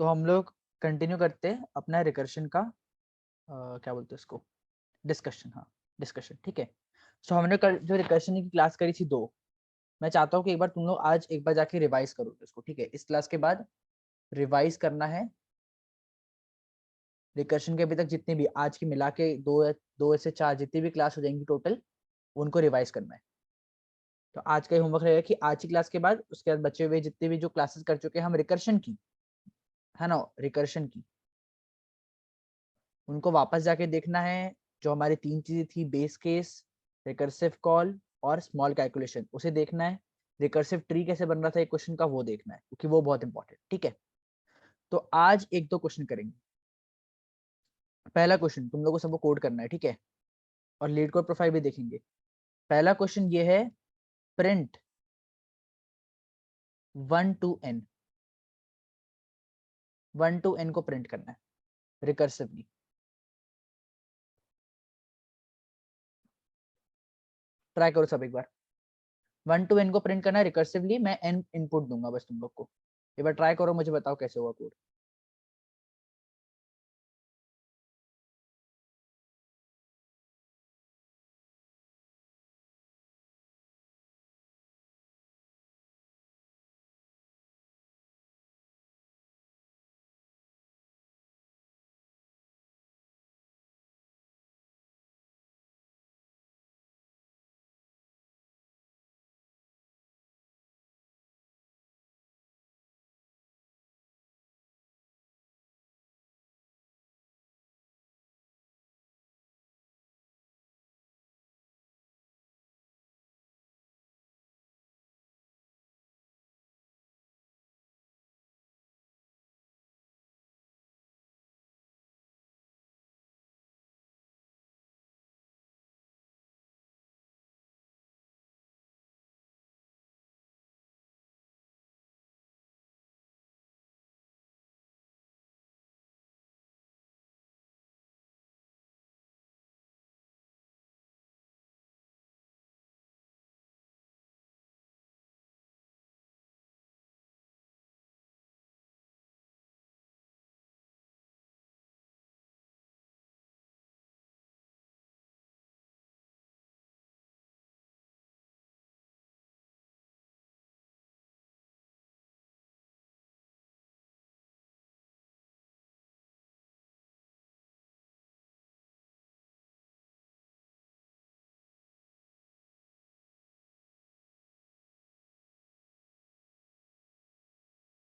तो हम लोग कंटिन्यू करते हैं अपना रिकर्शन का क्या बोलते हैं उसको, डिस्कशन। हाँ, डिस्कशन, ठीक है। सो हमने कल जो रिकर्शन की क्लास करी थी 2, मैं चाहता हूँ कि एक बार तुम लोग आज एक बार जाके रिवाइज करो इसको, ठीक है। इस क्लास के बाद रिवाइज करना है रिकर्शन के अभी तक जितने भी आज की मिला के 2 से 4 जितनी भी क्लास हो जाएंगी टोटल, उनको रिवाइज करना है। तो आज का होमवर्क रहेगा कि आज की क्लास के बाद उसके बाद बचे हुए जितने भी जो क्लासेस कर चुके हैं हम रिकर्शन की, है ना, रिकर्शन की, उनको वापस जाके देखना है। जो हमारी 3 चीजें थी, बेस केस, रिकर्सिव कॉल और स्मॉल कैलकुलेशन, उसे देखना है। रिकर्सिव ट्री कैसे बन रहा था एक क्वेश्चन का, वो देखना है, क्योंकि वो बहुत इंपॉर्टेंट, ठीक है। तो आज 1-2 क्वेश्चन करेंगे। पहला क्वेश्चन तुम लोगों को सबको कोड करना है, ठीक है, और लीड कोड प्रोफाइल भी देखेंगे। पहला क्वेश्चन ये है, print 1 to n, 1 to n को प्रिंट करना है रिकर्सिवली। ट्राई करो सब एक बार, 1 to n को प्रिंट करना है रिकर्सिवली। मैं n इनपुट दूंगा बस तुम लोग को। एक बार ट्राई करो, मुझे बताओ कैसे हुआ कोड।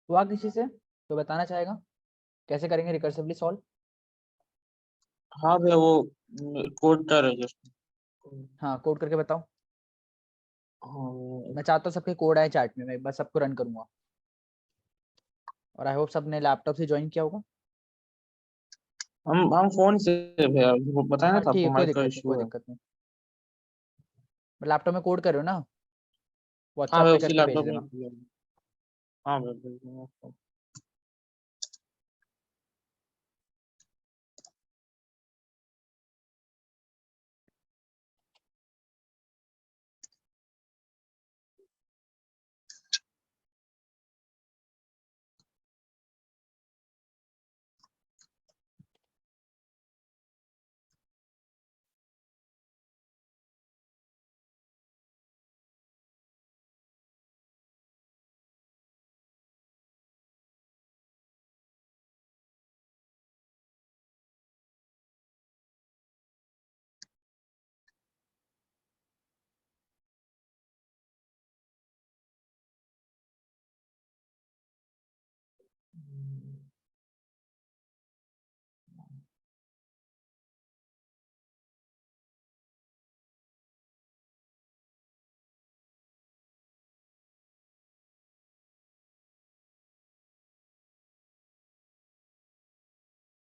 हुआ किसी से तो बताना चाहेगा कैसे करेंगे रिकर्सिवली सॉल्व। हाँ भैया, वो कोड कर रहे जस्ट। हाँ, कोड करके बताओ। हाँ, मैं चाहता हूँ सबके कोड आए चार्ट में, मैं एक बार सबको रन करूंगा। और आई होप सबने लैपटॉप से ज्वाइन किया होगा। हम फोन से भैया, वो बताया ना हाँ था ठीक है, आपको, कोई माइक का दिक्कत नहीं, कोई इशू है। दिक्कत नहीं। लैपटॉप में कोड कर रहे हो ना, हाँ व्हाट्सएप भैया, पे उसी करके भेज लैपटॉप में देना। किया है। हाँ भैया, भेज दूंगा आपको।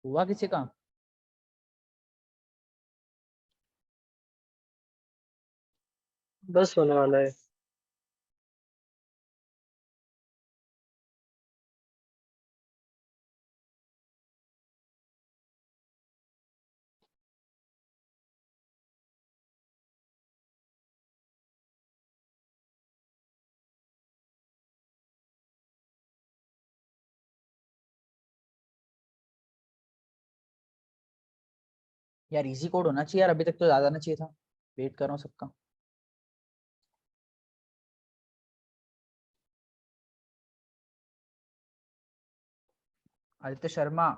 हुआ किसी का? बस होने वाला है। यार इजी कोड होना चाहिए यार, अभी तक तो ज्यादा ना चाहिए था। वेट कर रहा हूँ सबका। आदित्य शर्मा,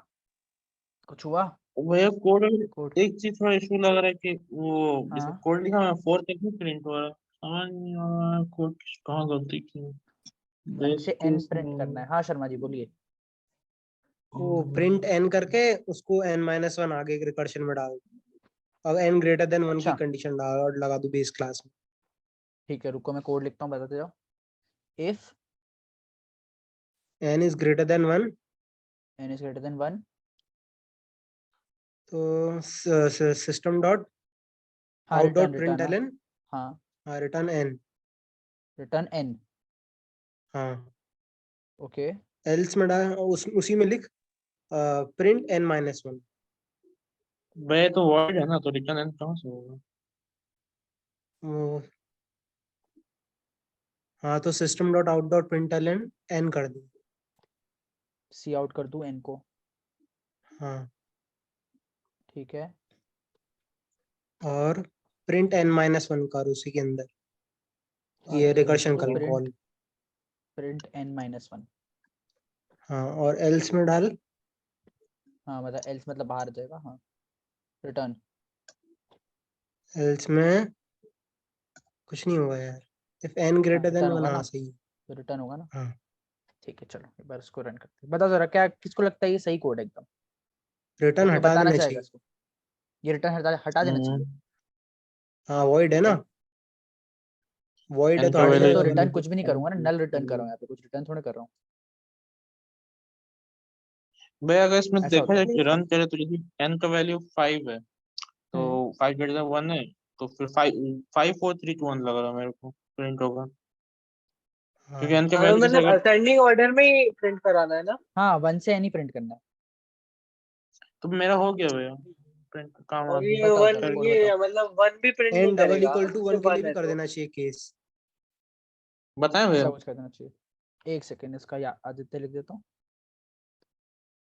कुछ हुआ? भैया कोड, कोड। एक चीज थोड़ा इशू लग रहा है कि वो जैसे हाँ, कोड लिखा मैं 4 तक नहीं प्रिंट हो रहा, समझ नहीं आ रहा कोड कहाँ गलती की है। 1 बेस से n केस प्रिंट करना है। हाँ शर्मा जी बोलिए। वो प्रिंट एन करके उसको n-1 आगे रिकर्शन में डाल, अब n ग्रेटर देन 1 की अच्छा कंडीशन डाल और लगा दो बेस क्लास में। ठीक है, रुको मैं कोड लिखता हूँ, बताते जाओ। If n is greater than 1 n is greater than 1, तो सिस्टम डॉट हाँ out return dot print return, हाँ एलन हाँ रिटर्न n। Return n। हाँ, ओके एल्स में डाल उसी में लिख प्रिंट n-1। भैया तो वर्ड है ना, तो रिटर्न एंड कहाँ से होगा। वो हाँ, तो system dot out dot print ln n कर दी। सी आउट कर दूं n को। हाँ, ठीक है, और प्रिंट n-1 कर उसी के अंदर, ये आदित्य रिकर्शन लिखो का प्रिंट, कॉल। Print n-1। हाँ, और एल्स में डाल हाँ मतलब एल्स मतलब बाहर जाएगा, हाँ रिटर्न। एल्स में कुछ नहीं हुआ यार, इफ n हाँ ग्रेटर देन रिटर्न 1। होगा हाँ ना, सही है। तो रिटर्न होगा ना। हाँ, ठीक है चलो एक बार इसको रन करते हैं, बताओ जरा क्या किसको लगता है ये सही कोड है एकदम, या रिटर्न कोई हटा बताना देना चाहेगा चाहिए। इसको? ये रिटर्न हटा देना चाहिए। हाँ, वॉइड है ठीक ना, है, वॉइड है एन तो का वॉइड है हट तो वैल्यू जाएगा। रिटर्न कुछ भी नहीं करूंगा ना, नल रिटर्न कर रहा हूँ यहाँ पे, कुछ रिटर्न थोड़ा कर रहा हूँ। भैया अगर इसमें ऐसा देखा होता है। जाए कि रन करे तो यदि एन का वैल्यू 5 है तो हम्म 5 ग्रेटर देन 1 है, तो फिर 5 4 3 2 1 लग रहा है मेरे को प्रिंट होगा, हाँ, क्योंकि एन का हमें वैल्यू जैसे मतलब अगर, असेंडिंग ऑर्डर में ही प्रिंट कराना है ना। हाँ 1 से n ही प्रिंट करना है। तो मेरा हो गया भैया प्रिंट का काम और आगे ये बताओ वन, जरा कोड बताओ। ये मतलब वन भी प्रिंट नहीं n डबल करेगा इक्वल टू जैसे 1 के लिए वन भी है कर तो। देना चाहिए केस। बताएं भैया। ऐसा कुछ कर देना चाहिए। एक सेकेंड इसका आदित्य लिख देता हूँ।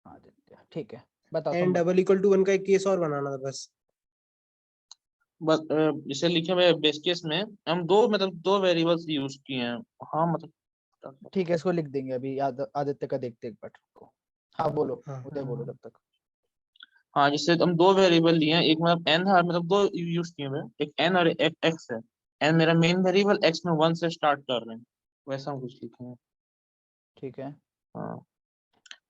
आदित्य ठीक है, बताओ n तुम बताओ। डबल इक्वल टू 1 का एक केस और बनाना था बस। बस इसे लिखे हुए बेस केस में हम दो मतलब दो वेरिएबल्स यूज किए हैं। हाँ मतलब ठीक है इसको लिख देंगे अभी, आदित्य का देखते एक बार को। हाँ बोलो, हाँ, उदय बोलो तब तक। हाँ, जिससे हम दो वेरिएबल लिए हैं, एक मतलब एन है मतलब दो यूज किए हुए हैं, एक एन और एक एक्स है। एन मेरा मेन वेरिएबल, एक्स में 1 से स्टार्ट कर रहे हैं, वैसा हम कुछ लिखे हैं। ठीक है हाँ,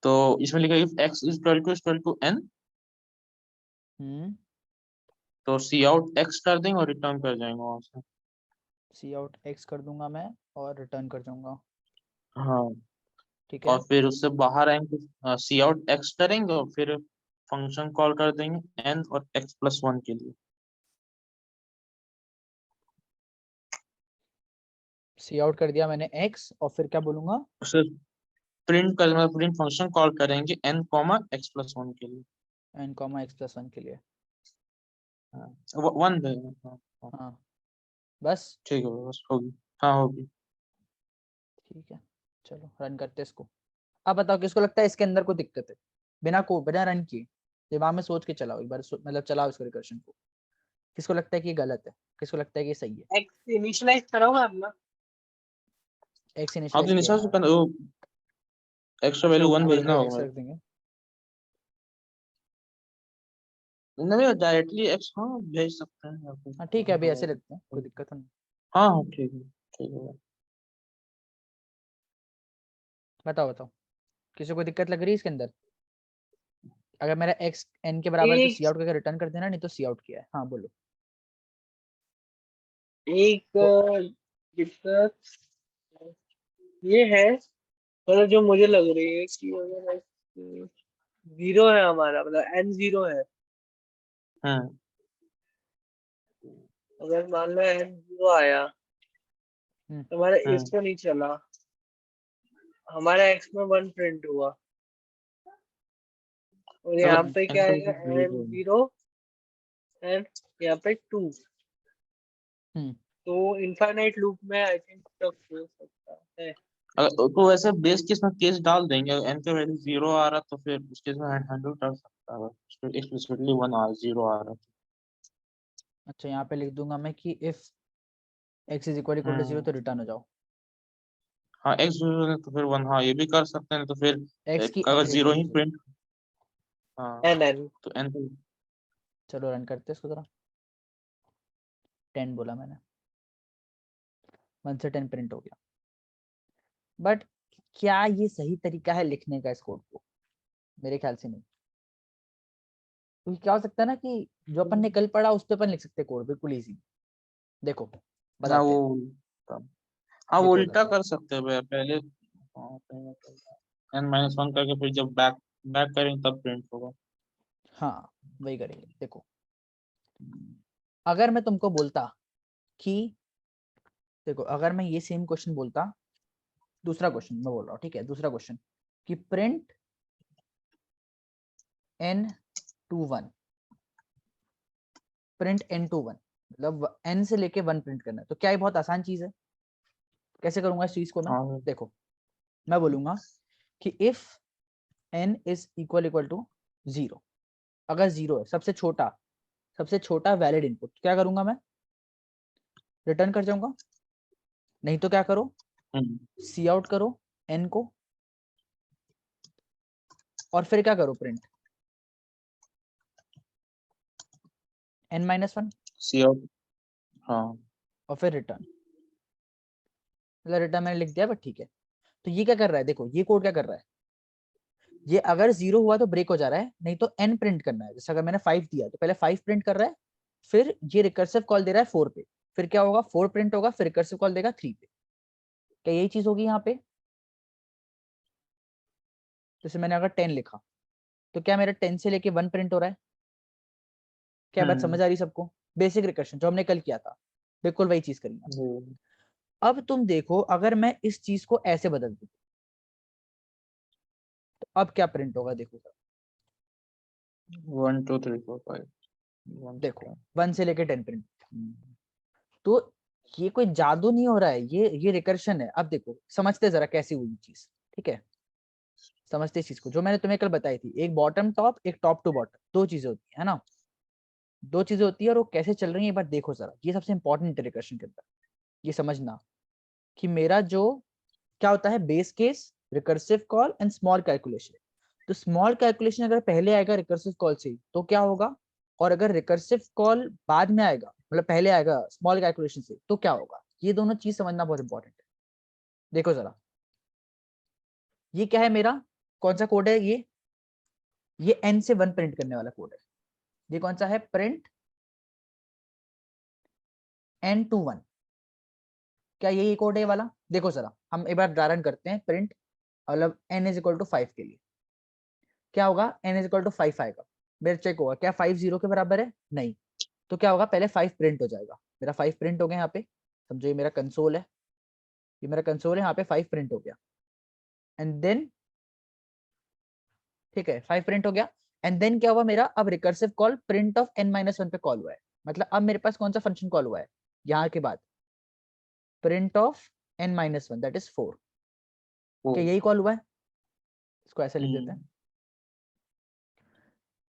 तो इसमें लिखा if X is two N, hmm, तो सी आउट एक्स कर देंगे और रिटर्न कर जाएंगे वहां से। सी आउट एक्स कर दूंगा मैं और रिटर्न कर जाऊंगा। हाँ, ठीक और है, फिर उससे बाहर आएंगे, सी आउट एक्स करेंगे और फिर फंक्शन कॉल कर देंगे एन और एक्स प्लस 1 के लिए। सी आउट कर दिया मैंने एक्स और फिर क्या बोलूंगा? उसे प्रिंट कर मतलब प्रिंट फंक्शन कॉल करेंगे एन कॉमा एक्स प्लस 1 के लिए। एन कॉमा एक्स प्लस 1 के लिए। हाँ, 1 देंगे। हाँ हाँ, हाँ बस। ठीक है बस होगी। हाँ होगी। ठीक है चलो रन करते हैं इसको। अब बताओ किसको लगता है इसके अंदर कोई दिक्कत है? बिना रन किए दिमाग में सोच के चलाओ एक बार, मतलब चलाओ इसको रिकर्शन को। किसको लगता है कि ये गलत है, किसको लगता है कि ये सही है? एक्स इनिशियलाइज करोगे अपना। एक्स हाँ तो इनिशियलाइज किया निशा है से हाँ। वो एक्स्ट्रा अच्छा वैल्यू 1 ऊपर भेजना का। होगा एक्स मेरे रख देंगे। को। नहीं डायरेक्टली एक्स हाँ भेज सकते हैं या फिर हाँ ठीक है अभी ऐसे लिखते हैं, कोई दिक्कत तो नहीं। हाँ हाँ ठीक है ठीक है। बताओ बताओ, किसी को कोई दिक्कत लग रही है इसके अंदर? अगर मेरा एक्स एन के बराबर है तो सी एक आउट करके रिटर्न कर देना, नहीं तो सी आउट किया है। हाँ बोलो। एक वो दिक्कत ये है, मतलब जो मुझे लग रही है कि अगर जीरो है हमारा, मतलब एन जीरो है, हम्म अगर मान लो एन जीरो आया हम्म, तो हमारा हम्म इसको नहीं चला, हमारा एक्स में वन प्रिंट हुआ और अगर यहाँ पे एन क्या का आएगा, एन वैल्यू जीरो एंड यहाँ पे टू। हम्म, तो इनफाइनाइट लूप में आई थिंक तक हो सकता है। अगर तो वैसे बेस केस में केस डाल देंगे, अगर एन का वैल्यू 0 आ रहा तो फिर उस केस में हैंडल कर सकता है, एक्सप्लिसिटली 1 आ 0 आ रहा अच्छा यहाँ पे लिख दूंगा मैं कि if x is equal to 0 तो रिटर्न हो जाओ। हाँ x जीरो है तो फिर 1, हाँ ये भी कर सकते हैं, तो फिर x की अगर n 0 ही वैल्यू चाहिए। प्रिंट, हाँ एन तो n तो चलो रन करते हैं इसको जरा। 10 बोला मैंने, 1 से 10 प्रिंट हो गया। बट क्या ये सही तरीका है लिखने का इस कोड को? मेरे ख्याल से नहीं। क्योंकि क्या हो सकता है ना कि जो अपन ने कल पढ़ा उस पे अपन लिख सकते हैं कोड बिल्कुल इजी। देखो हाँ बताते हैं, वो हाँ वो देखो उल्टा बताते हैं। कर सकते हैं भैया, पहले n-1 करके फिर जब बैक बैक करेंगे तब प्रिंट होगा। हाँ वही करेंगे। देखो अगर मैं तुमको बोलता कि देखो अगर मैं ये सेम क्वेश्चन बोलता, दूसरा क्वेश्चन मैं बोल रहा हूँ, ठीक है, दूसरा क्वेश्चन कि print n to 1, print n to 1 मतलब n से लेके 1 प्रिंट करना है, तो क्या ये बहुत आसान चीज है? कैसे करूंगा इस चीज को मैं? हाँ देखो मैं बोलूंगा कि if n is equal to 0, अगर 0 है सबसे छोटा वैलिड इनपुट, क्या करूंगा मैं? रिटर्न कर जाऊंगा। नहीं तो क्या करो, सी आउट करो n को और फिर क्या करो, प्रिंट n-1 सी आउट, हाँ और फिर रिटर्न। मतलब रिटर्न मैंने लिख दिया बट ठीक है। तो ये क्या कर रहा है, देखो ये कोड क्या कर रहा है, ये अगर 0 हुआ तो ब्रेक हो जा रहा है, नहीं तो n प्रिंट करना है। जैसे अगर मैंने 5 दिया तो पहले 5 प्रिंट कर रहा है, फिर ये रिकर्सिव कॉल दे रहा है 4 पे, फिर क्या होगा 4 प्रिंट होगा, फिर रिकर्सिव कॉल देगा 3 पे। क्या यही चीज होगी यहाँ पे? जैसे मैंने अगर 10 लिखा तो क्या मेरा 10 से लेके 1 प्रिंट हो रहा है? क्या बात समझ आ रही सबको? बेसिक रिकर्शन जो हमने कल किया था, बिल्कुल वही चीज करेंगे। वो अब तुम देखो अगर मैं इस चीज को ऐसे बदल दूं तो अब क्या प्रिंट होगा, देखो सर। 1 2 3 4 5 1 से देखो 10। 1 से लेके 10 प्रिंट। तो ये कोई जादू नहीं हो रहा है, ये रिकर्शन है। अब देखो समझते जरा कैसी हुई चीज, ठीक है, समझते इस चीज को जो मैंने तुम्हें कल बताई थी। एक बॉटम टॉप, एक टॉप टू बॉटम, दो चीजें होती है ना, दो चीजें होती है और वो कैसे चल रही है एक बार देखो जरा। ये सबसे इंपॉर्टेंट है रिकर्शन के अंदर, ये समझना कि मेरा जो क्या होता है, base case, recursive call and small calculation. तो स्मॉल कैलकुलेशन अगर पहले आएगा रिकर्सिव कॉल से तो क्या होगा, और अगर रिकर्सिव कॉल बाद में आएगा मतलब पहले आएगा स्मॉल कैलकुलेशन से तो क्या होगा। ये दोनों चीज समझना बहुत इंपॉर्टेंट है। देखो जरा ये क्या है मेरा, कौन सा कोड है ये n से 1 प्रिंट करने वाला कोड है। ये कौन सा है, प्रिंट n-1। क्या यही कोड है ये वाला? देखो जरा हम एक बार उदाहरण करते हैं, प्रिंट मतलब n इज इक्वल टू 5 के लिए क्या होगा, n इज इक्वल टू 5 आएगा, मेरा चेक होगा क्या 5 0 के बराबर है, नहीं। तो क्या होगा, पहले 5 प्रिंट हो जाएगा, मेरा 5 प्रिंट हो गया यहाँ पे, समझो ये मेरा कंसोल है, ये मेरा कंसोल है, यहाँ पे 5 प्रिंट हो गया। एंड देन ठीक है 5 प्रिंट हो गया। एंड देन क्या हुआ मेरा, अब recursive call print of n-1 पे कॉल हुआ है। मतलब अब मेरे पास कौन सा फंक्शन कॉल हुआ है यहाँ के बाद, print of n-1 that is 4। क्या यही कॉल हुआ है? इसको ऐसे लिख देते हैं,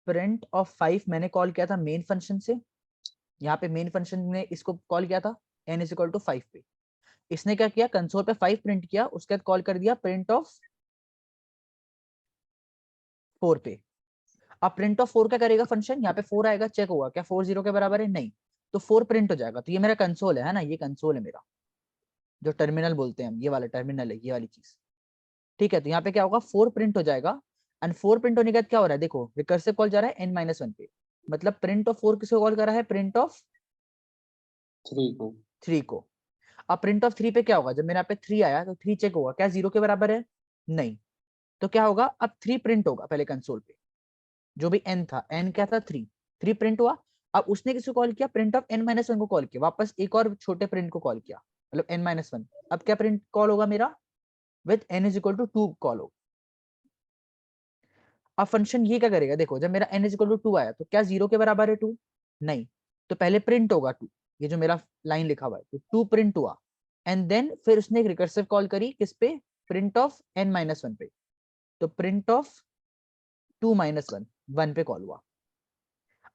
प्रिंट ऑफ 5 मैंने कॉल किया था मेन फंक्शन से, यहाँ पे मेन फंक्शन ने इसको कॉल किया था n इज इक्वल टू 5 पे। इसने क्या किया, कंसोल पे 5 प्रिंट किया, उसके बाद कॉल कर दिया प्रिंट ऑफ 4 पे। अब प्रिंट ऑफ 4 क्या करेगा फंक्शन, यहाँ पे 4 आएगा, चेक होगा क्या 4 0 के बराबर है, नहीं। तो 4 प्रिंट हो जाएगा। तो ये मेरा कंसोल है ना, ये कंसोल है मेरा, जो टर्मिनल बोलते हैं हम, ये वाला टर्मिनल है, ये वाली चीज, ठीक है। तो यहाँ पे क्या होगा, 4 प्रिंट हो जाएगा। एंड 4 प्रिंट होने के बाद क्या हो रहा है, देखो रिकर्सिव कॉल जा रहा है n-1 पे, मतलब प्रिंट ऑफ 4 किसको कॉल कर रहा है, प्रिंट ऑफ 3 को। अब प्रिंट ऑफ 3 पे क्या होगा, जब मेरे यहाँ पे 3 आया तो 3 चेक होगा क्या 0 के बराबर है, नहीं। तो क्या होगा, अब 3 प्रिंट होगा पहले कंसोल पे, जो भी n था, n क्या था 3, 3 प्रिंट हुआ। अब उसने किसको कॉल किया, प्रिंट ऑफ n-1 को कॉल किया, वापस एक और छोटे प्रिंट को कॉल किया, मतलब n-1। अब क्या प्रिंट कॉल होगा मेरा, with n is equal to 2 call होगा। अब फंक्शन ये क्या करेगा, देखो जब मेरा n इज इक्वल टू 2 आया तो क्या 0 के बराबर है 2, नहीं। तो पहले प्रिंट होगा 2, ये जो मेरा लाइन लिखा हुआ है, तो 2 प्रिंट हुआ। एंड देन फिर उसने एक रिकर्सिव कॉल करी किस पे, प्रिंट ऑफ n-1 पे। तो प्रिंट ऑफ 2 - 1 1 पे कॉल हुआ।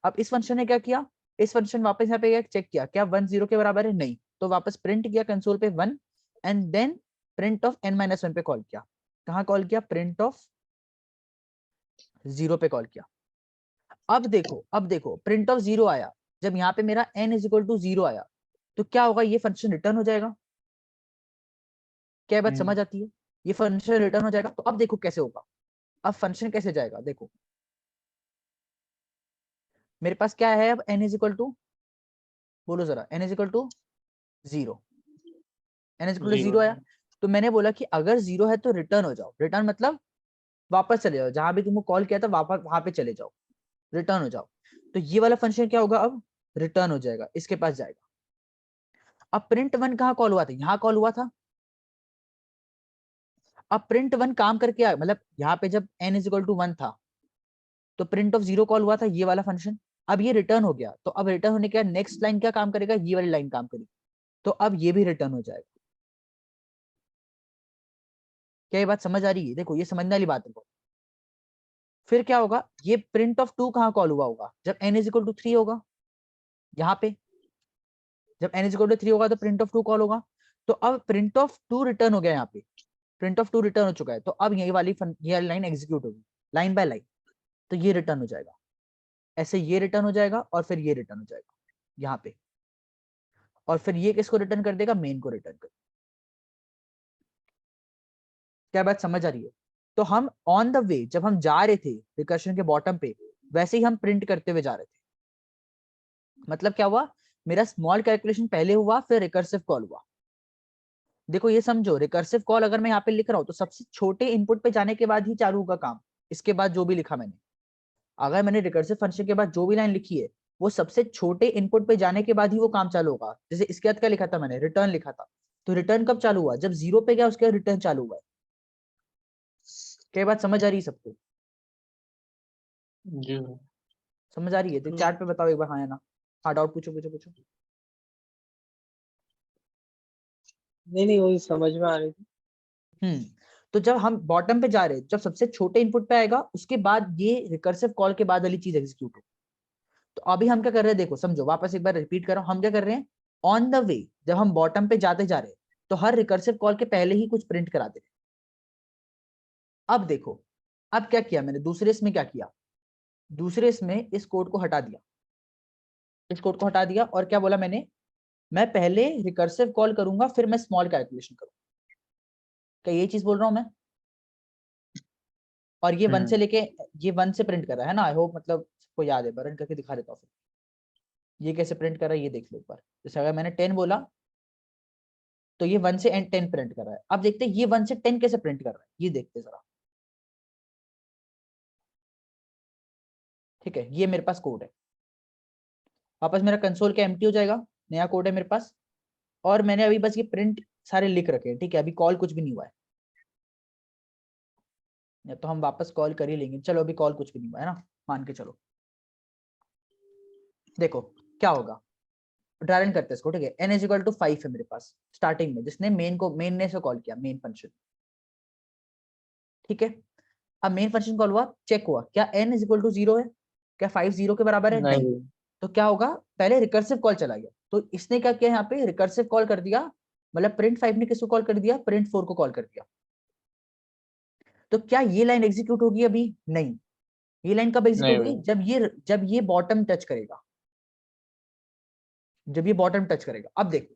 अब इस फंक्शन ने क्या किया, इस फंक्शन वापस यहाँ पे चेक किया क्या 1 0 के बराबर है, नहीं, तो वापस प्रिंट किया कंसोल पे 1 and then print of n-1 पे कॉल किया। कहाँ कॉल किया? प्रिंट ऑफ 0 पे कॉल किया। अब देखो प्रिंट ऑफ 0 आया, जब यहाँ पे मेरा n इज इक्वल टू 0 आया तो क्या होगा? ये फंक्शन रिटर्न हो जाएगा। क्या बात समझ आती है? ये फंक्शन रिटर्न हो जाएगा। तो अब देखो कैसे होगा, अब फंक्शन कैसे जाएगा। देखो मेरे पास क्या है अब, n इज इक्वल टू, बोलो जरा, n is equal to 0, n is equal to 0 आया। तो मैंने बोला कि अगर 0 है तो रिटर्न हो जाओ। रिटर्न मतलब वापस चले जाओ, जहां भी तुमको कॉल किया था वापस वहां पे चले जाओ, रिटर्न हो जाओ। तो ये वाला फंक्शन क्या होगा? अब रिटर्न हो जाएगा, इसके पास जाएगा। अब प्रिंट 1 कहाँ कॉल हुआ था? यहाँ कॉल हुआ था। अब प्रिंट 1 काम करके आया, मतलब यहाँ पे जब n इज इक्वल टू 1 था तो प्रिंट ऑफ 0 कॉल हुआ था, ये वाला फंक्शन। अब ये रिटर्न हो गया, तो अब रिटर्न होने के बाद नेक्स्ट लाइन क्या काम करेगा? ये वाली लाइन काम करेगी। तो अब ये भी रिटर्न हो जाएगा। क्या ये बात समझ आ रही है? देखो ये समझने वाली बात है। फिर क्या होगा? ये प्रिंट ऑफ 2 कहाँ कॉल हुआ होगा? जब n इज इक्वल टू 3 होगा। यहाँ पे जब n इज इक्वल टू 3 होगा तो प्रिंट ऑफ 2 कॉल होगा। तो अब प्रिंट ऑफ 2 रिटर्न हो गया, यहाँ पे प्रिंट ऑफ 2 रिटर्न हो चुका है। तो अब ये वाली लाइन एग्जीक्यूट होगी लाइन बाय लाइन, तो ये रिटर्न हो जाएगा। ऐसे ये रिटर्न हो जाएगा और फिर ये रिटर्न हो जाएगा यहाँ पे, और फिर ये किसको रिटर्न कर देगा? मेन को रिटर्न कर। क्या बात समझ आ रही है? तो हम ऑन द वे जब हम जा रहे थे रिकर्शन के बॉटम पे, वैसे ही हम प्रिंट करते हुए जा रहे थे। मतलब क्या हुआ? मेरा स्मॉल कैलकुलेशन पहले हुआ, फिर रिकर्सिव कॉल हुआ। देखो ये समझो, रिकर्सिव कॉल अगर मैं यहाँ पे लिख रहा हूँ तो सबसे छोटे इनपुट पे जाने के बाद ही चालू होगा काम। इसके बाद जो भी लिखा मैंने, अगर मैंने रिकर्सिव फंक्शन के बाद जो भी लाइन लिखी है वो सबसे छोटे इनपुट पे जाने के बाद ही वो काम चालू होगा। जैसे इसके बाद क्या लिखा था मैंने? रिटर्न लिखा था। तो रिटर्न कब चालू हुआ? जब 0 पे गया उसके बाद रिटर्न चालू हुआ है। क्या बात समझ आ रही है सबको? जी समझ आ रही है? तो चैट पे बताओ एक बार हाँ या ना। हाँ डाउट पूछो पूछो पूछो। नहीं वही समझ में आ रही थी। तो जब हम बॉटम पे जा रहे हैं, जब सबसे छोटे इनपुट पे आएगा उसके बाद ये रिकर्सिव कॉल के बाद वाली चीज एग्जीक्यूट हो। तो अभी हम क्या कर रहे हैं? देखो समझो, वापस एक बार रिपीट कर रहा हूं। हम क्या कर रहे हैं? ऑन द वे जब हम बॉटम पे जाते जा रहे हैं तो हर रिकर्सिव कॉल के पहले ही कुछ प्रिंट करा दे। अब देखो, अब क्या किया मैंने दूसरे इसमें? क्या किया दूसरे इसमें? इस कोड को हटा दिया, इस कोड को हटा दिया और क्या बोला मैंने? मैं पहले रिकर्सिव कॉल करूंगा फिर मैं स्मॉल कैलकुलेशन करूंगा। क्या ये चीज बोल रहा हूं मैं? और ये 1 से लेके ये 1 से प्रिंट कर रहा है ना। आई होप मतलब सबको याद है। रन करके दिखा देता हूँ फिर ये कैसे प्रिंट कर रहा है, ये देख लो एक बार। जैसे अगर मैंने 10 बोला तो ये 1 से 10 प्रिंट कर रहा है। अब देखते हैं ये 1 से 10 कैसे प्रिंट कर रहा है, ये देखते हैं जरा। ठीक है, ये मेरे पास कोड है। वापस मेरा कंसोल क्या एम्प्टी हो जाएगा, नया कोड है मेरे पास। और मैंने अभी बस ये प्रिंट सारे लिख रखे हैं। ठीक है, अभी कॉल कुछ भी नहीं हुआ है, या तो हम वापस कॉल कर ही लेंगे। चलो अभी कॉल कुछ भी नहीं हुआ है ना, मान के चलो। देखो क्या होगा, ड्राई रन करते हैं इसको। ठीक है, n इज इक्वल टू 5 है मेरे पास स्टार्टिंग में, जिसने मेन ने से कॉल किया, मेन फंक्शन। ठीक है, अब मेन फंक्शन कॉल हुआ, चेक हुआ क्या n इज इक्वल टू 0 है? क्या 5 0 के बराबर है? नहीं। तो क्या होगा? पहले रिकर्सिव कॉल चला गया। तो इसने क्या किया? यहाँ पे रिकर्सिव कॉल कर दिया, मतलब प्रिंट 5 ने किसको कॉल कर दिया? प्रिंट 4 को कॉल कर दिया। तो क्या ये लाइन एग्जीक्यूट होगी? अभी नहीं। ये लाइन कब एग्जीक्यूट होगी? जब ये बॉटम टच करेगा, जब ये बॉटम टच करेगा। अब देखो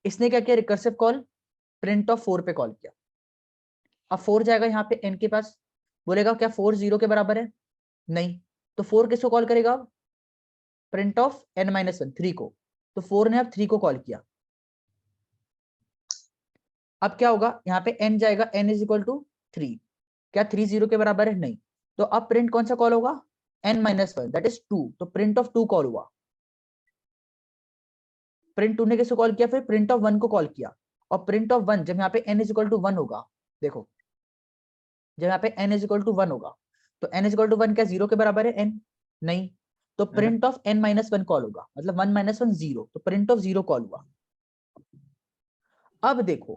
इसने क्या किया? रिकर्सिव कॉल प्रिंट ऑफ 4 पे कॉल किया। अब 4 जाएगा यहाँ पे n के पास, बोलेगा क्या 4 0 के बराबर है? नहीं। तो 4 किसको कॉल करेगा? अब प्रिंट ऑफ n-1 3 को। तो 4 ने अब 3 को कॉल किया। अब क्या होगा? यहाँ पे n जाएगा, n इज इक्वल टू 3। क्या 3 0 के बराबर है? नहीं। तो अब प्रिंट कौन सा कॉल होगा? n-1 that is 2। तो प्रिंट ऑफ 2 कॉल हुआ। प्रिंट 2 ने किसको कॉल किया? फिर प्रिंट ऑफ 1 को कॉल किया। और प्रिंट ऑफ 1 जब यहाँ पे n इज इक्वल टू 1 होगा, देखो जब यहाँ पे n इज इक्वल टू 1 होगा तो n इज इक्वल टू 1 क्या 0 के बराबर है? n नहीं। तो प्रिंट ऑफ n-1 कॉल होगा, मतलब 1 - 1 0। तो प्रिंट ऑफ 0 कॉल हुआ। अब देखो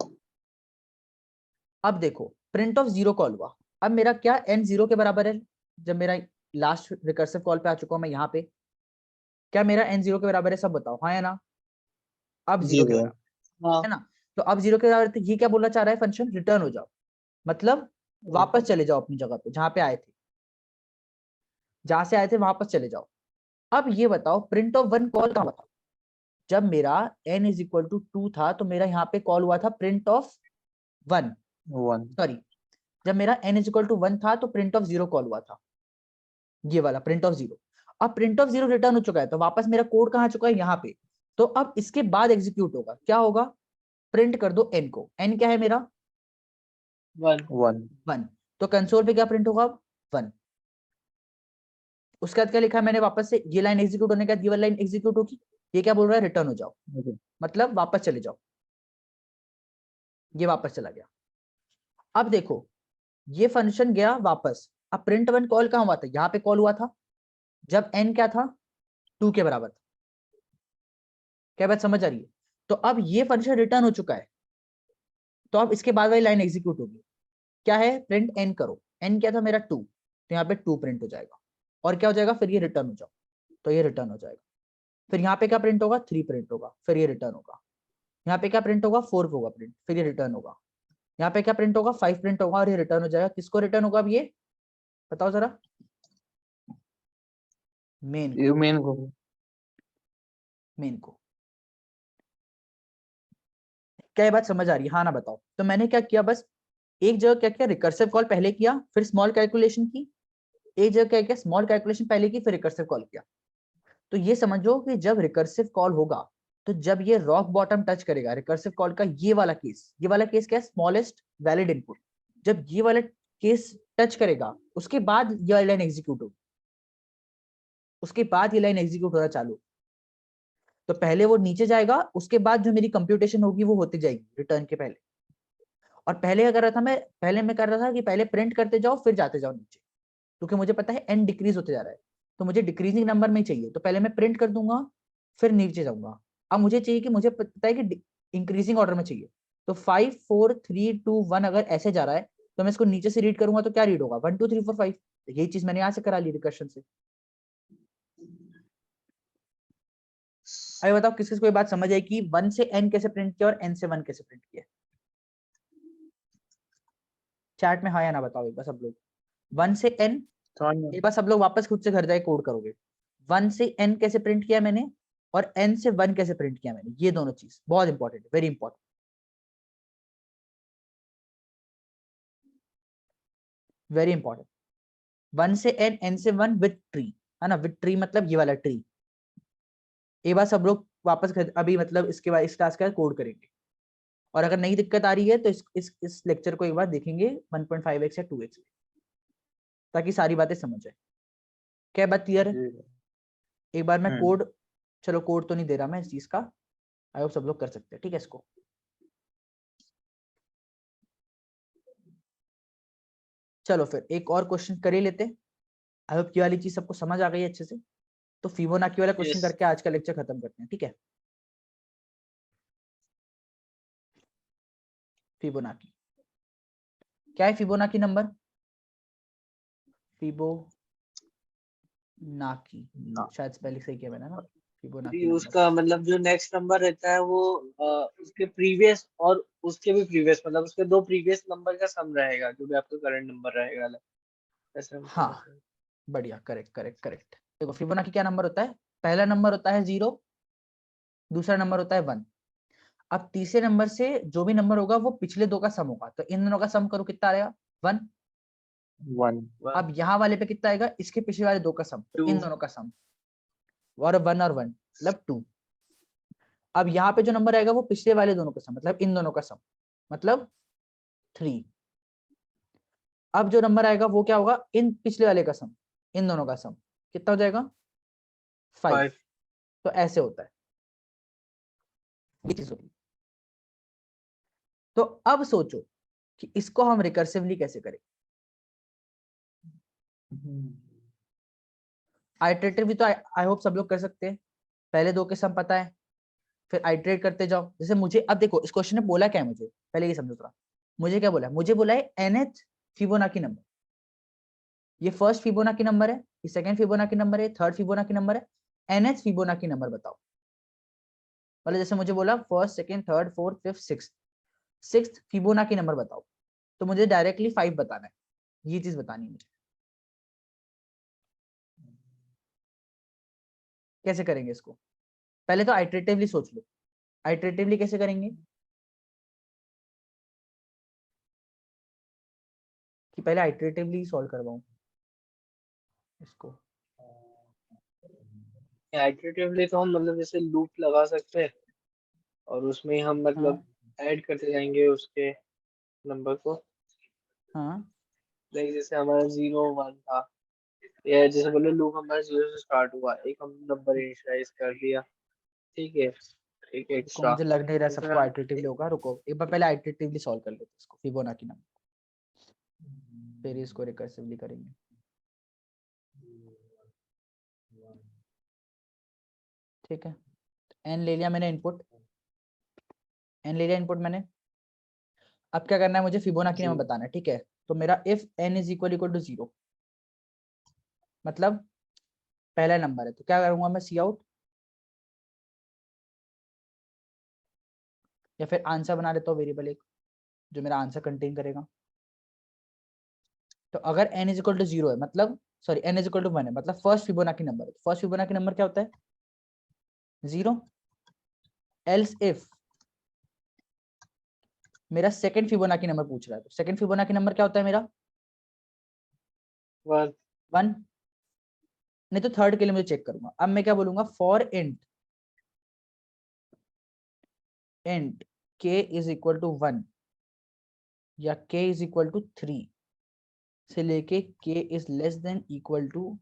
प्रिंट ऑफ 0 कॉल हुआ। अब मेरा क्या n 0 के बराबर है? जब मेरा लास्ट रिकर्सिव कॉल पे आ चुका हूं मैं यहाँ पे, क्या मेरा n 0 के बराबर है, सब बताओ हाँ या ना। अब 0 के Zero. बराबर हाँ है ना, तो अब 0 के बराबर है, तो ये क्या बोलना चाह रहा है फंक्शन, रिटर्न हो जाओ, मतलब वापस चले जाओ अपनी जगह पे जहां पे आए थे, जहां से आए थे वापस चले जाओ। अब ये बताओ प्रिंट ऑफ वन कॉल कहां था, जब मेरा n इज इक्वल टू 2 था तो मेरा यहाँ पे कॉल हुआ था प्रिंट ऑफ 1, One. सॉरी जब मेरा n इज इक्वल टू 1 था तो प्रिंट ऑफ 0 कॉल हुआ था, ये वाला प्रिंट ऑफ 0। अब प्रिंट ऑफ 0 रिटर्न हो चुका है तो वापस मेरा कोड कहाँ आ चुका है, यहाँ पे। तो अब इसके बाद एग्जीक्यूट होगा, क्या होगा, प्रिंट कर दो n को, n क्या है मेरा 1 One. 1, तो कंसोल पे क्या प्रिंट होगा 1। उसके बाद क्या लिखा है मैंने, वापस से ये लाइन एग्जीक्यूट होने के बाद ये वाली लाइन एग्जीक्यूट होगी, ये क्या बोल रहा है रिटर्न हो जाओ, Okay. मतलब वापस चले जाओ, ये वापस चला गया। अब देखो ये फंक्शन गया वापस, अब प्रिंट वन कॉल कहां हुआ था, यहाँ पे कॉल हुआ था जब n क्या था 2 के बराबर था। क्या बात समझ आ रही है, तो अब ये फंक्शन रिटर्न हो चुका है, तो अब इसके बाद वाली लाइन एग्जीक्यूट होगी, क्या है प्रिंट n करो, n क्या था मेरा 2, तो यहाँ पे 2 प्रिंट हो जाएगा, और क्या हो जाएगा फिर ये रिटर्न हो जाओ, तो ये रिटर्न हो जाएगा। फिर यहाँ पे क्या प्रिंट होगा 3 प्रिंट होगा, फिर ये रिटर्न होगा। यहाँ पे क्या प्रिंट होगा 4 होगा प्रिंट, फिर ये रिटर्न होगा। यहाँ पे क्या प्रिंट होगा 5 प्रिंट होगा और ये रिटर्न हो जाएगा। किसको रिटर्न होगा अब ये बताओ जरा, मेन को, You main go. मेन को। क्या ये बात समझ आ रही है हाँ ना बताओ। तो मैंने क्या किया, बस एक जगह क्या किया रिकर्सिव कॉल पहले किया फिर स्मॉल कैलकुलेशन की, एक जगह क्या किया स्मॉल कैलकुलेशन पहले की फिर रिकर्सिव कॉल किया। तो ये समझो कि जब रिकर्सिव कॉल होगा तो जब ये रॉक बॉटम टच करेगा रिकर्सिव कॉल का, ये वाला केस क्या है स्मॉलेस्ट वैलिड इनपुट, जब ये वाला केस टच करेगा उसके बाद ये लाइन एग्जीक्यूट होगी, उसके बाद ये लाइन एग्जीक्यूट होना चालू। तो पहले वो नीचे जाएगा, उसके बाद जो मेरी कंप्यूटेशन होगी वो होती जाएगी रिटर्न के पहले। और पहले क्या कर रहा था मैं, पहले मैं कर रहा था कि पहले प्रिंट करते जाओ फिर जाते जाओ नीचे, क्योंकि मुझे पता है n डिक्रीज होते जा रहा है, तो मुझे डिक्रीजिंग नंबर में चाहिए, तो पहले मैं प्रिंट कर दूंगा फिर नीचे जाऊंगा। अब मुझे चाहिए कि मुझे पता है कि इंक्रीजिंग ऑर्डर में चाहिए, तो 5 4 3 2 1 अगर ऐसे जा रहा है तो मैं इसको नीचे से रीड करूंगा तो क्या रीड होगा 1 2 3 4 5। यही चीज मैंने यहाँ से करा ली रिकर्शन से। अभी बताओ किस किस को ये बात समझ आई कि 1 से n कैसे प्रिंट किया और n से 1 कैसे प्रिंट किया। चैट में हाँ या ना बताओ एक बार सब लोग। 1 से n, Tanya. एक बार सब लोग वापस खुद से घर जाके कोड करोगे। 1 से n कैसे प्रिंट किया मैंने और n से 1 कैसे प्रिंट किया मैंने, ये दोनों चीज बहुत इंपॉर्टेंट है, वेरी इंपॉर्टेंट, वेरी इंपॉर्टेंट। 1 से n, n से 1 विद ट्री, है ना, विद ट्री मतलब ये वाला ट्री। एक बार सब लोग वापस अभी मतलब इसके बाद इस क्लास का कोड करेंगे, और अगर नई दिक्कत आ रही है तो इस लेक्चर को एक बार देखेंगे 1.5x या 2x, ताकि सारी बातें समझ आए। क्या बात क्लियर है। एक बार मैं कोड, चलो कोड तो नहीं दे रहा मैं इस चीज का, आई होप सब लोग कर सकते हैं, ठीक है इसको। चलो फिर एक और क्वेश्चन कर ही लेते हैं, आई होप ये वाली चीज सबको समझ आ गई है अच्छे से। तो फिबोनाची वाला क्वेश्चन Yes. करके आज का लेक्चर खत्म करते हैं, ठीक है। फिबोनाची क्या है, फिबोनाची नंबर, फिबोनाची, ना. शायद स्पेलिंग सही किया मैंने ना, फिबोनाची कि नंबर। उसका मतलब जो नेक्स्ट नंबर रहता है वो उसके प्रीवियस और उसके भी प्रीवियस मतलब उसके दो प्रीवियस नंबर का सम रहेगा जो भी आपका करंट नंबर रहेगा अलग, ऐसे हम हाँ समझते हैं। बढ़िया, करेक्ट करेक्ट करेक्ट। देखो फिबोनाची क्या नंबर होता है, पहला नंबर होता है 0, दूसरा नंबर होता है 1, अब तीसरे नंबर से जो भी नंबर होगा वो पिछले दो का सम होगा, तो इन दोनों का सम करो कितना आएगा 1। One. अब यहाँ वाले पे कितना आएगा, इसके पिछले वाले दो का सम, तो इन 2 दोनों का सम, और 1 और 1 मतलब 2। अब यहाँ पे जो नंबर आएगा वो पिछले वाले दोनों का सम, मतलब इन दोनों का सम, मतलब 3। अब जो नंबर आएगा वो क्या होगा, इन पिछले वाले का सम, इन दोनों का सम कितना हो जाएगा 5। 5 तो ऐसे होता है, ये चीज होती है। तो अब सोचो कि इसको हम रिकर्सिवली कैसे करें। आइटरेटिव भी तो आई होप सब लोग कर सकते हैं, पहले दो के सम पता है फिर आइटरेट करते जाओ। जैसे मुझे अब देखो इस क्वेश्चन ने बोला क्या है, मुझे पहले ये समझो थोड़ा, मुझे क्या बोला है, मुझे बोला है nth फिबोनाची नंबर, ये फर्स्ट फिबोनाची नंबर है, ये सेकंड फिबोनाची नंबर है, थर्ड फिबोनाची नंबर है, nth फिबोनाची नंबर बताओ। मतलब जैसे मुझे बोला first, second, third, fourth, fifth, sixth Fibonacci number बताओ, तो मुझे डायरेक्टली 5 बताना है, ये चीज बतानी है मुझे। कैसे करेंगे इसको? पहले तो आइटरेटिवली सोच लो। आइटरेटिवली कैसे करेंगे कि पहले आइटरेटिवली सॉल्व करवाऊं इसको? आइटरेटिवली तो हम मतलब जैसे लूप लगा सकते हैं और उसमें हम हाँ मतलब ऐड करते जाएंगे उसके नंबर को। हाँ लाइक जैसे हमारा 0 1 था, या जैसे बोले लूप हमारा 0 से स्टार्ट हुआ, एक हम नंबर इनिशियलाइज कर दिया, ठीक है, एक को एक्स्ट्रा, मुझे लग नहीं रहा तो फिर सबको हम आइटरेटिवली होगा। रुको एक बार पहले आइटरेटिवली सॉल्व कर लेते हैं इसको, फिबोनाची नंबर, फिर इसको रिकर्सिवली करेंगे। ठीक है, n ले लिया मैंने इनपुट, n ले लिया इनपुट मैंने। अब क्या करना है मुझे? फिबोनाची नंबर बताना है। ठीक है, तो मेरा if n is equal to 0, मतलब पहला नंबर है, तो क्या करूंगा मैं? सी आउट, या फिर आंसर बना लेता हूँ वेरिएबल एक जो मेरा आंसर कंटेन करेगा। तो अगर n इज इक्वल टू 0 है, मतलब sorry n is equal to 1 है, मतलब फर्स्ट फिबोनाची नंबर है। फर्स्ट फिबोनाची नंबर क्या होता है? 0। एल्स इफ मेरा सेकंड फिबोनाची नंबर पूछ रहा है, तो सेकंड फिबोनाची नंबर क्या होता है मेरा? 1 1। नहीं तो थर्ड के लिए मुझे चेक करूंगा। अब मैं क्या बोलूंगा? For int k is equal to 1 या k इज इक्वल टू 3 से लेके k is less than equal to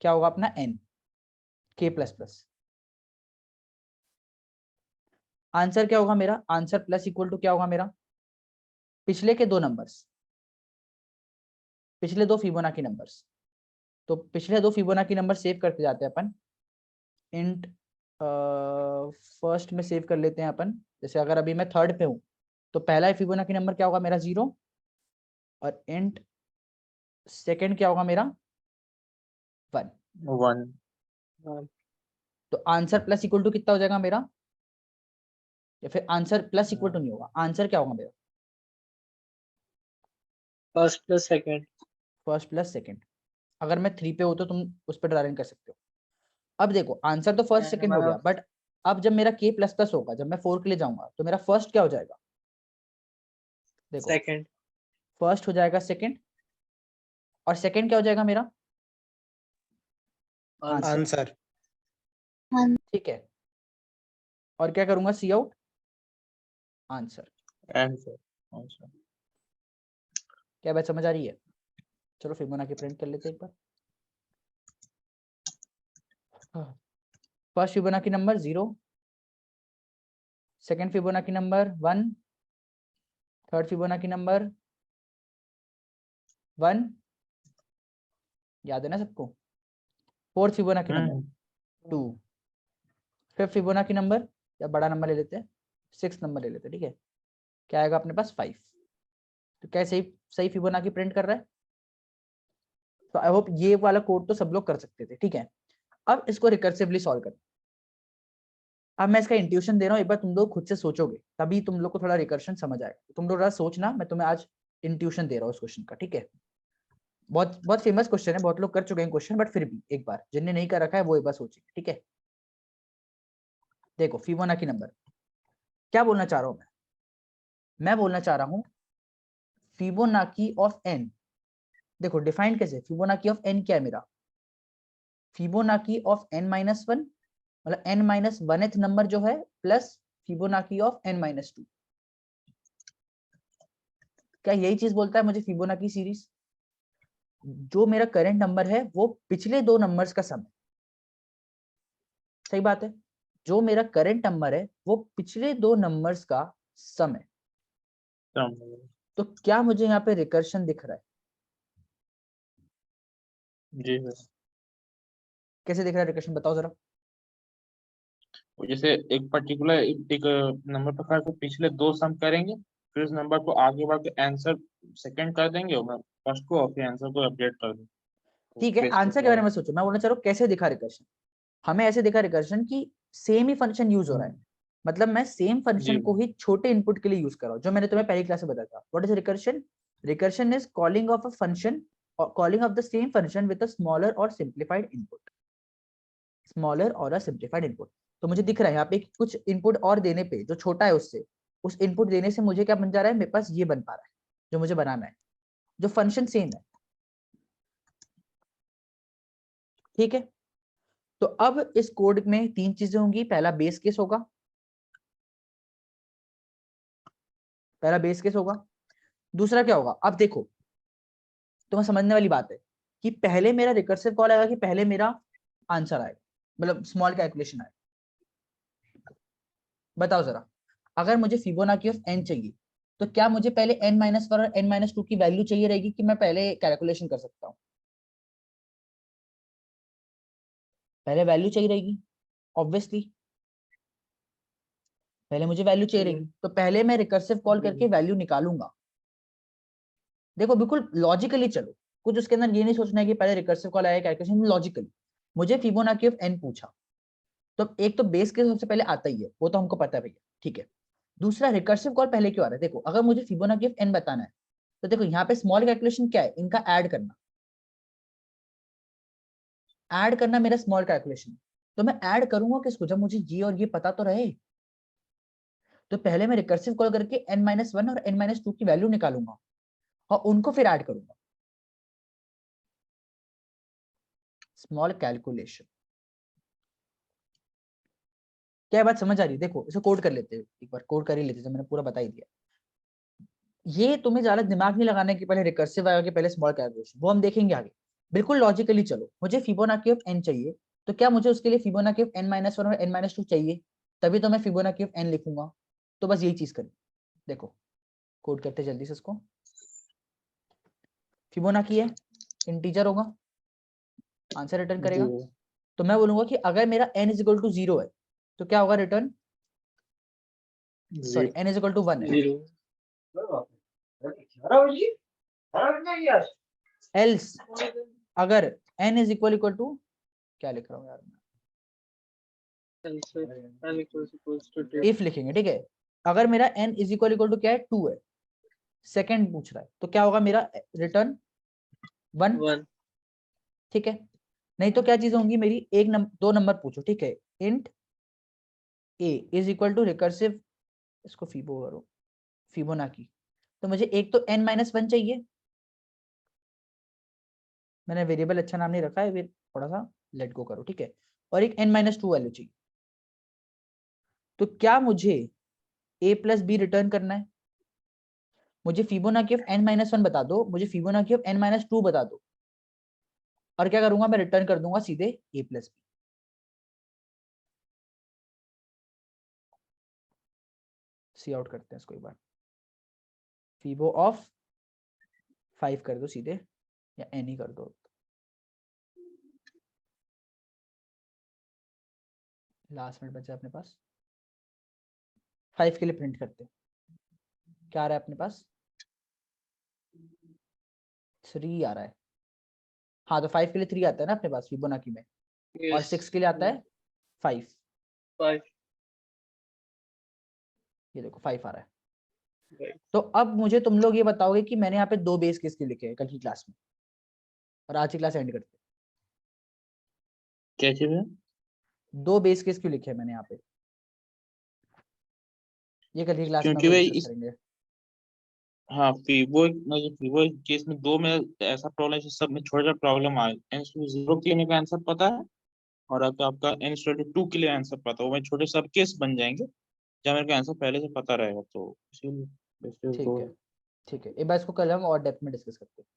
क्या होगा अपना? n, k plus plus. Answer क्या होगा मेरा? आंसर प्लस इक्वल टू क्या होगा मेरा? पिछले के दो नंबर्स, पिछले दो फिबोनाची नंबर्स। तो पिछले दो फिबोनाची नंबर सेव करते जाते हैं अपन। इंट फर्स्ट में सेव कर लेते हैं अपन। जैसे अगर अभी मैं थर्ड पे हूँ, तो पहला फिबोनाची नंबर क्या होगा मेरा? 0। और इंट सेकंड क्या होगा मेरा? 1। 1 तो आंसर प्लस इक्वल टू कितना हो जाएगा मेरा? या फिर आंसर प्लस इक्वल टू नहीं होगा, आंसर क्या होगा मेरा? First plus second. First plus second. अगर मैं 3 पे हूँ तो तुम उस पर ड्राइंग कर सकते हो। अब देखो आंसर तो फर्स्ट सेकंड हो गया, बट अब जब मेरा k प्लस प्लस होगा, जब मैं 4 के लिए जाऊंगा, तो मेरा फर्स्ट क्या हो जाएगा? देखो सेकंड फर्स्ट हो जाएगा सेकंड, और सेकंड क्या हो जाएगा मेरा? आंसर। आंसर। ठीक है, और क्या करूंगा? सी आउट आंसर। Answer answer. क्या बात समझ आ रही है? चलो फिबोनाची प्रिंट कर लेते हैं एक बार। First Fibonacci number 0, second Fibonacci number 1, third Fibonacci number 1, याद है ना सबको? Fourth Fibonacci number 2, fifth Fibonacci number, या बड़ा नंबर ले लेते हैं, 6 नंबर ले लेते हैं। ठीक है, क्या आएगा अपने पास? 5। तो क्या सही सही फिबोनाची प्रिंट कर रहा है? तो आई होप ये वाला कोड तो सब लोग कर सकते थे। ठीक है, अब इसको रिकर्सिवली सॉल्व करना। अब मैं इसका इंट्यूशन दे रहा हूँ, एक बार तुम लोग खुद से सोचोगे तभी तुम लोग को थोड़ा रिकर्शन समझ आएगा। तुम लोग थोड़ा सोचना, मैं तुम्हें आज इंट्यूशन दे रहा हूँ इस क्वेश्चन का। ठीक है, बहुत बहुत फेमस क्वेश्चन है, बहुत लोग कर चुके हैं क्वेश्चन, बट फिर भी एक बार जिन्हें नहीं कर रखा है वो एक बार सोचिए। ठीक है, देखो फिबोनाची नंबर क्या बोलना चाह रहा हूं मैं बोलना चाह रहा हूं फिबोनाची ऑफ एन। देखो डिफाइन कैसे? फिबोनाची ऑफ एन क्या है मेरा? फिबोनाची ऑफ एन माइनस 1, मतलब एन माइनस 1th नंबर जो है, plus Fibonacci of N minus 2। क्या यही चीज बोलता है मुझे फिबोनाची सीरीज? जो मेरा करंट नंबर है वो पिछले दो नंबर्स का सम है। सही बात है, जो मेरा करंट नंबर है वो पिछले दो नंबर्स का सम है। तो क्या मुझे यहाँ पे रिकर्शन दिख रहा है? जी सर। कैसे दिख रहा है रिकर्शन, बताओ जरा। जैसे एक पर्टिकुलर एक नंबर पर को पिछले दो सम करेंगे, फिर उस नंबर को आगे बढ़ के आंसर सेकंड कर देंगे और फर्स्ट को और फिर आंसर को अपडेट कर देंगे। ठीक है, आंसर के बारे में सोचो, मैं बोलना चाह रहा हूँ कैसे दिखा रिकर्शन। हमें ऐसे देखा रिकर्शन की सेम ही फंक्शन यूज हो रहा है, मतलब मैं सेम फंक्शन जी। को ही छोटे इनपुट के लिए यूज कर रहा हूँ, जो मैंने तुम्हें पहली क्लास में बताया था। What is recursion? Recursion is calling of a function, calling of the same function with a smaller और सिंप्लीफाइड इनपुट, स्मॉलर और अ सिंप्लीफाइड इनपुट। तो मुझे दिख रहा है यहाँ पे कुछ इनपुट और देने पे जो छोटा है उससे, उस इनपुट देने से मुझे क्या बन जा रहा है, मेरे पास ये बन पा रहा है जो मुझे बनाना है, जो फंक्शन सेम है। ठीक है, तो अब इस कोड में तीन चीजें होंगी। पहला बेस केस होगा, पहला बेस केस होगा। दूसरा क्या होगा, अब देखो तुम्हें समझने वाली बात है कि पहले मेरा रिकर्सिव कॉल आएगा कि पहले मेरा आंसर आएगा, मतलब स्मॉल कैलकुलेशन आएगा। बताओ जरा, अगर मुझे फिबोनाची ऑफ n चाहिए तो क्या मुझे पहले n-1 और n-2 की वैल्यू चाहिए रहेगी कि मैं पहले कैलकुलेशन कर सकता हूँ? पहले वैल्यू चाहिए रहेगी, ऑब्वियसली पहले मुझे वैल्यू चाहिए रहेगी, तो पहले मैं रिकर्सिव कॉल करके वैल्यू निकालूंगा। देखो बिल्कुल लॉजिकली चलो, कुछ उसके अंदर ये नहीं सोचना है कि पहले रिकर्सिव कॉल आया कैलकुलेशन, लॉजिकली मुझे फिबोनाची ऑफ n पूछा, तो एक तो बेस केस सबसे पहले आता ही है, वो तो हमको पता है भैया, ठीक है। दूसरा रिकर्सिव कॉल पहले क्यों आ रहा है, देखो अगर मुझे फिबोनाची ऑफ n बताना है तो देखो यहाँ पे स्मॉल कैलकुलेशन क्या है, इनका ऐड करना, ऐड करना मेरा स्मॉल कैलकुलेशन। तो मैं ऐड करूंगा किसको, जब मुझे ये और ये पता तो रहे। तो पहले मैं रिकर्सिव कॉल करके n-1 और n-2 की वैल्यू निकालूंगा और उनको फिर ऐड करूंगा, स्मॉल कैलकुलेशन। क्या बात समझ आ रही है? देखो इसे कोड कर लेते हैं, एक बार कोड कर ही लेते हैं, मैंने पूरा बता ही दिया। ये तुम्हें ज्यादा दिमाग नहीं लगाना है कि पहले रिकर्सिव आएगा कि पहले स्मॉल कैलकुलेशन, वो हम देखेंगे आगे। बिल्कुल लॉजिकली चलो, मुझे फिबोनाची ऑफ n चाहिए, तो क्या मुझे उसके लिए फिबोनाची ऑफ n-1 और n-2 चाहिए, तभी तो मैं फिबोनाची ऑफ n लिखूंगा। तो बस यही चीज करें, देखो कोड करते जल्दी से इसको। फिबोनाची है, इंटीजर होगा, आंसर रिटर्न करेगा। तो मैं बोलूंगा कि अगर मेरा n इज इक्वल टू 0 है तो क्या होगा return, sorry n is equal to 1 है, 0। एल्स अगर n इज इक्वल टू, क्या लिख रहा हूँ यार मैं, इफ लिखेंगे, ठीक है। अगर मेरा n इज इक्वल टू क्या है, 2 है, सेकंड पूछ रहा है, तो क्या होगा मेरा रिटर्न 1, ठीक है। नहीं तो क्या चीजें होंगी मेरी, दो नंबर पूछो, ठीक है। Int a is equal to recursive, इसको फिबो करो, फिबोनाची। तो मुझे एक तो n-1 चाहिए, मैंने वेरिएबल अच्छा नाम नहीं रखा है, फिर थोड़ा सा लेट गो करो, ठीक है। और एक n-2 वैल्यू चाहिए। तो क्या मुझे a प्लस बी रिटर्न करना है, मुझे फिबोनाची ऑफ n-1 बता दो, मुझे फिबोनाची ऑफ n-2 बता दो, और क्या करूंगा मैं रिटर्न कर दूंगा सीधे a plus B. Cout करते हैं इसको एक बार, फिबो ऑफ 5 कर दो सीधे, या n ही कर दो, लास्ट मिनट बचा अपने पास। 5 के लिए प्रिंट करते हैं, क्या आ रहा है अपने पास, 3 आ रहा है। हाँ तो 5 के लिए 3 आता है ना अपने पास फिबोनाची में, और 6 के लिए आता है 5, 5। ये देखो 5 आ रहा है। तो अब मुझे तुम लोग ये बताओगे कि मैंने यहाँ पे 2 बेस केस क्यों लिखे हैं कल की क्लास में, और आज की क्लास एंड करते हैं। क्या चीज है? 2 बेस केस क्यों लिखे हैं मैंने यहाँ पे, ये कल की क्लास में क्योंकि आपको भाई डिस्कस इस करेंगे। हाँ फीबो केस में दो में ऐसा प्रॉब्लम है, सब में छोटा छोटा प्रॉब्लम आए। n/0 के लिए का आंसर पता है, और अगर आपका n/2 के लिए आंसर पता है, वो में छोटे सब केस बन जाएंगे जब मेरे को आंसर पहले से पता रहेगा, तो इसीलिए ठीक है, ठीक है, एक बार इसको कल हम और डेप्थ में डिस्कस करते हैं।